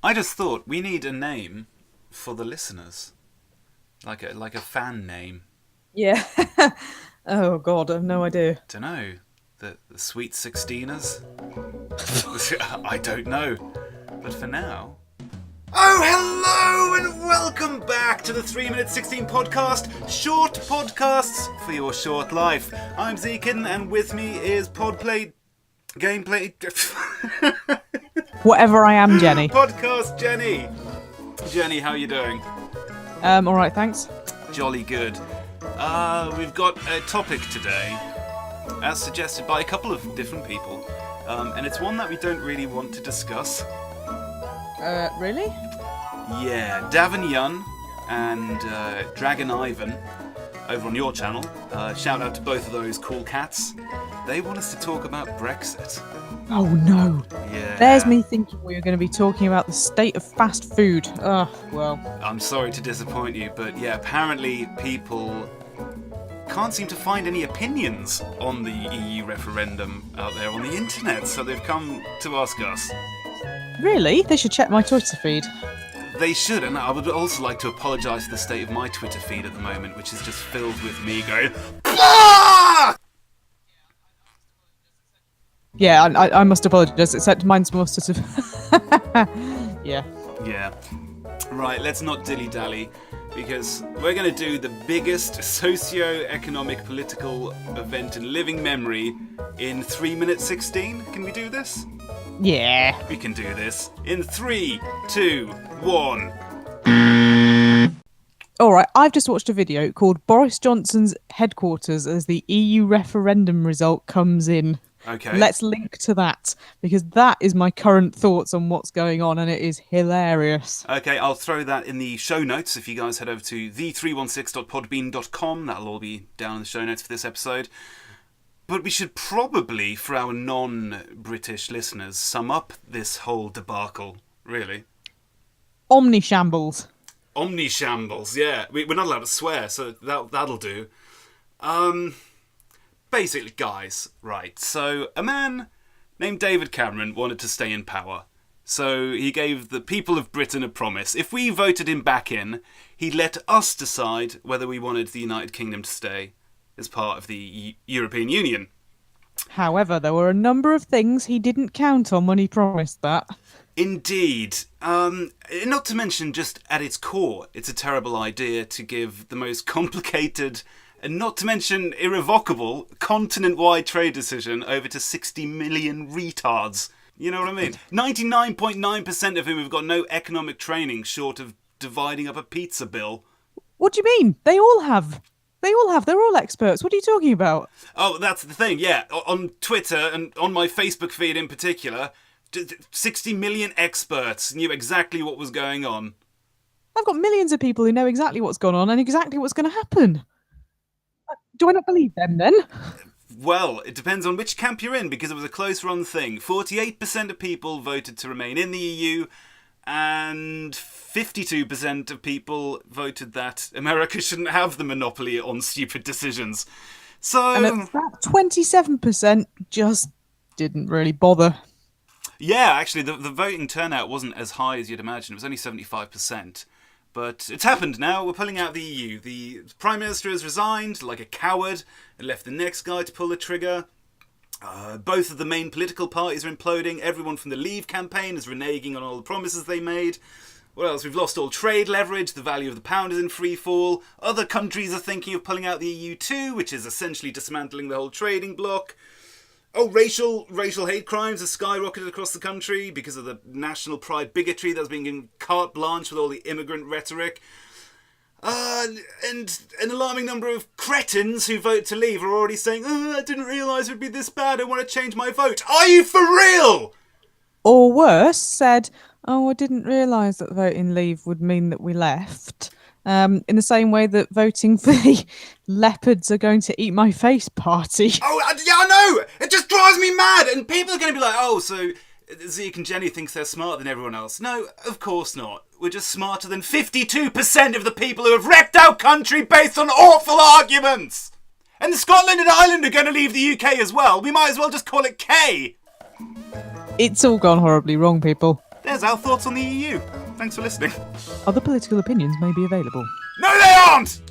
I just thought we need a name for the listeners, like a fan name. Yeah. Oh God, I have no idea. Don't know. The Sweet Sixteeners? I don't know. But for now. Oh, hello and welcome back to the 3 Minute 16 podcast. Short podcasts for your short life. I'm ZEKE'S and with me is Podplay Gameplay. Whatever I am, Jenny. Podcast Jenny. Jenny, how are you doing? All right, thanks. Jolly good. We've got a topic today, as suggested by a couple of different people, and it's one that we don't really want to discuss. Really? Yeah, Davin Yun and Dragon Ivan over on your channel. Shout out to both of those cool cats. They want us to talk about Brexit. Oh no. Yeah. There's me thinking we were going to be talking about the state of fast food. Well. I'm sorry to disappoint you, but yeah, apparently people can't seem to find any opinions on the EU referendum out there on the internet, so they've come to ask us. Really? They should check my Twitter feed. They should, and I would also like to apologise for the state of my Twitter feed at the moment, which is just filled with me going, BAH! Yeah, I must apologise, except mine's more sort of... Yeah. Yeah. Right, let's not dilly-dally, because we're going to do the biggest socio-economic political event in living memory in 3 minutes 16. Can we do this? Yeah. We can do this. In 3, 2, 1. Alright, I've just watched a video called Boris Johnson's Headquarters as the EU referendum result comes in. Okay. Let's link to that, because that is my current thoughts on what's going on, and it is hilarious. Okay, I'll throw that in the show notes if you guys head over to the316.podbean.com. That'll all be down in the show notes for this episode. But we should probably, for our non-British listeners, sum up this whole debacle, really. Omnishambles. Omnishambles, yeah. We're not allowed to swear, so that'll do. Basically, guys, right, so a man named David Cameron wanted to stay in power. So he gave the people of Britain a promise. If we voted him back in, he'd let us decide whether we wanted the United Kingdom to stay as part of the European Union. However, there were a number of things he didn't count on when he promised that. Indeed. Not to mention, just at its core, it's a terrible idea to give the most complicated, and not to mention irrevocable, continent-wide trade decision over to 60 million retards. You know what I mean? 99.9% of whom have got no economic training short of dividing up a pizza bill. What do you mean? They all have. They're all experts. What are you talking about? Oh, that's the thing, yeah. On Twitter and on my Facebook feed in particular, 60 million experts knew exactly what was going on. I've got millions of people who know exactly what's gone on and exactly what's going to happen. Do I not believe them, then? Well, it depends on which camp you're in, because it was a close-run thing. 48% of people voted to remain in the EU, and 52% of people voted that America shouldn't have the monopoly on stupid decisions. So, and that 27% just didn't really bother. Yeah, actually, the voting turnout wasn't as high as you'd imagine. It was only 75%. But it's happened now. We're pulling out the EU. The Prime Minister has resigned like a coward and left the next guy to pull the trigger. Both of the main political parties are imploding. Everyone from the Leave campaign is reneging on all the promises they made. What else? We've lost all trade leverage. The value of the pound is in free fall. Other countries are thinking of pulling out the EU too, which is essentially dismantling the whole trading bloc. Oh, racial hate crimes have skyrocketed across the country because of the national pride bigotry that's being given carte blanche with all the immigrant rhetoric. And an alarming number of cretins who vote to leave are already saying, I didn't realise it would be this bad, I want to change my vote. Are you for real? Or worse, said, I didn't realise that voting leave would mean that we left. In the same way that voting for the leopards are going to eat my face party. Oh, yeah, I know! It just drives me mad! And people are going to be like, so Zeke and Jenny thinks they're smarter than everyone else. No, of course not. We're just smarter than 52% of the people who have wrecked our country based on awful arguments! And Scotland and Ireland are going to leave the UK as well. We might as well just call it K. It's all gone horribly wrong, people. there's our thoughts on the EU. Thanks for listening. Other political opinions may be available. No, they aren't!